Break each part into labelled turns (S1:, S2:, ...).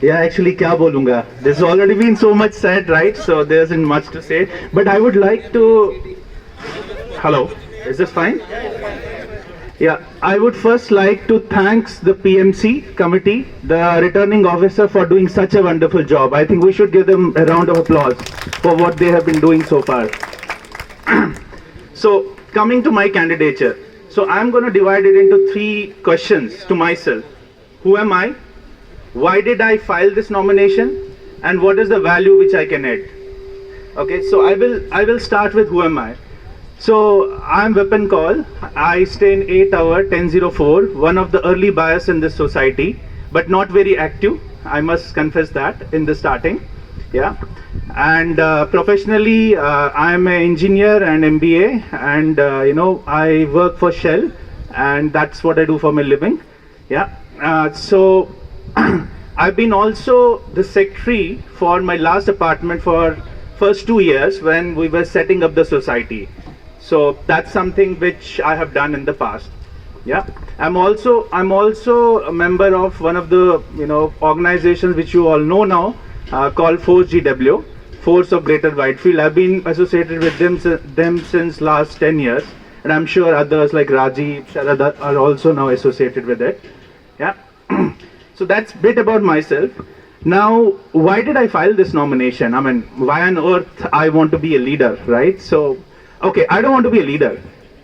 S1: Yeah, actually, kya bolunga? There's already been so much said, right? So there isn't much to say. But I would like to. Hello, is this fine? Yeah, I would first like to thank the PMC committee, the returning officer, for doing such a wonderful job. I think we should give them a round of applause for what they have been doing so far. So, coming to my candidature. So, I'm going to divide it into 3 questions to myself. Who am I? Why did I file this nomination? And what is the value which I can add? Okay, so I will start with who am I. So I'm Vipin Kaul. I stay in A Tower 1004, one of the early buyers in this society, but not very active. I must confess that in the starting. Yeah, and professionally, I'm an engineer and MBA, and I work for Shell, and that's what I do for my living. Yeah, so I've been also the secretary for my last apartment for first 2 years when we were setting up the society. So that's something which I have done in the past. Yeah, I'm also a member of one of the organizations which you all know now, called Force GW, Force of Greater Whitefield. I've been associated with them since last 10 years, and I'm sure others like Raji, Sharad are also now associated with it. Yeah. So that's a bit about myself. Now, why did I file this nomination? I mean, why on earth I want to be a leader, right? So, okay, I don't want to be a leader.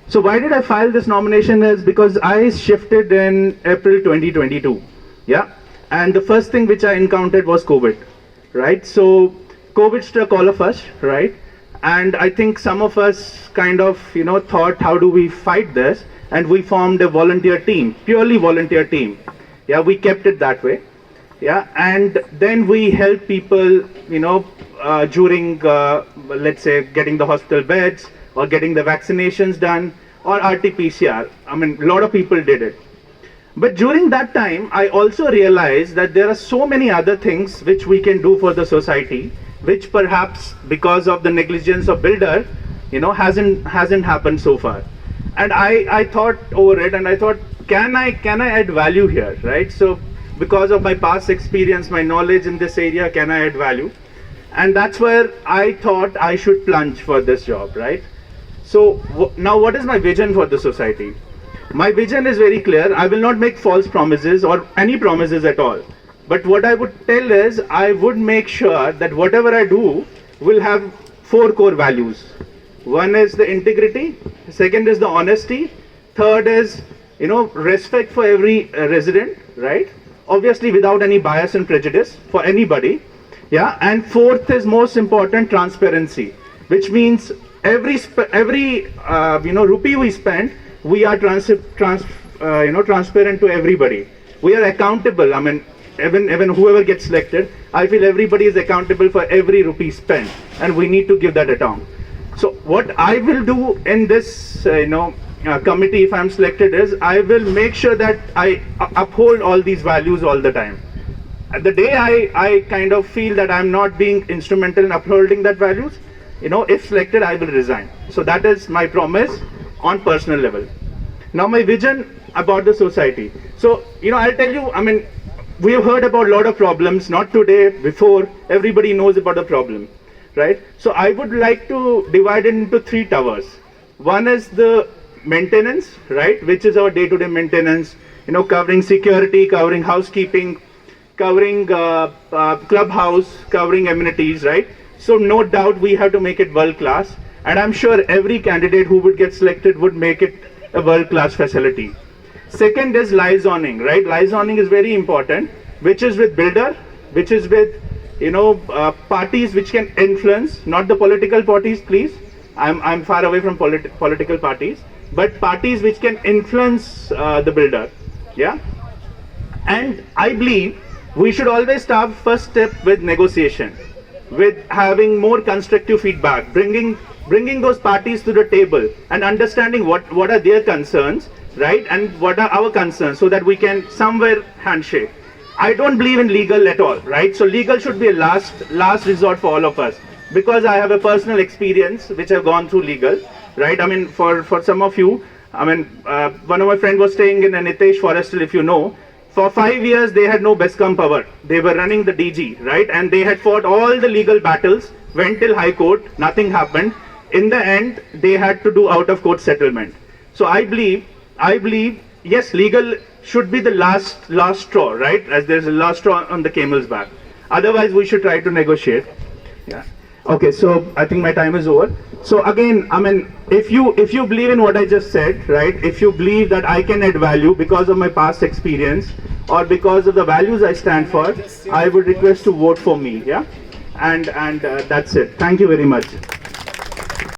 S1: So why did I file this nomination is because I shifted in April 2022. Yeah. And the first thing which I encountered was COVID, right? So COVID struck all of us, right? And I think some of us kind of, thought, how do we fight this? And we formed a volunteer team, purely volunteer team. Yeah, we kept it that way. Yeah, and then we help people, during, let's say, getting the hospital beds or getting the vaccinations done or RT-PCR. I mean, a lot of people did it. But during that time, I also realized that there are so many other things which we can do for the society, which perhaps because of the negligence of builder, hasn't happened so far. And I thought over it, and I thought, can I add value here, right? So because of my past experience, my knowledge in this area, can I add value? And that's where I thought I should plunge for this job, right? So now what is my vision for the society? My vision is very clear. I will not make false promises or any promises at all. But what I would tell is, I would make sure that whatever I do will have 4 core values. One is the integrity, second is the honesty, third is, respect for every resident, right? Obviously without any bias and prejudice for anybody. Yeah, and fourth is most important, transparency, which means every rupee we spend, we are transparent to everybody. We are accountable. I mean, even whoever gets selected, I feel everybody is accountable for every rupee spent, and we need to give that account. So what I will do in this, committee, if I'm selected, is I will make sure that I uphold all these values all the time. The day I kind of feel that I'm not being instrumental in upholding that values, if selected, I will resign. So that is my promise on personal level. Now my vision about the society. So, I'll tell you, I mean, we have heard about a lot of problems, not today, before, everybody knows about the problem, right? So I would like to divide it into 3 towers. One is the maintenance, right, which is our day-to-day maintenance, covering security, covering housekeeping, covering clubhouse, covering amenities, right? So no doubt we have to make it world class, and I'm sure every candidate who would get selected would make it a world class facility. Second is liaisoning, right? Liaisoning is very important, which is with builder, which is with parties which can influence, not the political parties, please. I'm far away from political parties, but parties which can influence the builder. Yeah, and I believe we should always start first step with negotiation, with having more constructive feedback, bringing those parties to the table and understanding what are their concerns, right, and what are our concerns, so that we can somewhere handshake. I don't believe in legal at all, right? So legal should be a last resort for all of us, because I have a personal experience which I've gone through legal, right? I mean, for some of you, I mean, one of my friends was staying in a Nitesh Forestal, if you know. For 5 years, they had no Bescom power. They were running the DG, right? And they had fought all the legal battles, went till High Court, nothing happened. In the end, they had to do out of court settlement. So I believe, yes, legal should be the last straw, right? As there's a last straw on the camel's back. Otherwise, we should try to negotiate. Yeah. Okay, so I think my time is over. So again, I mean, if you believe in what I just said, right? If you believe that I can add value because of my past experience or because of the values I stand for, I would request to vote for me. Yeah, and that's it. Thank you very much.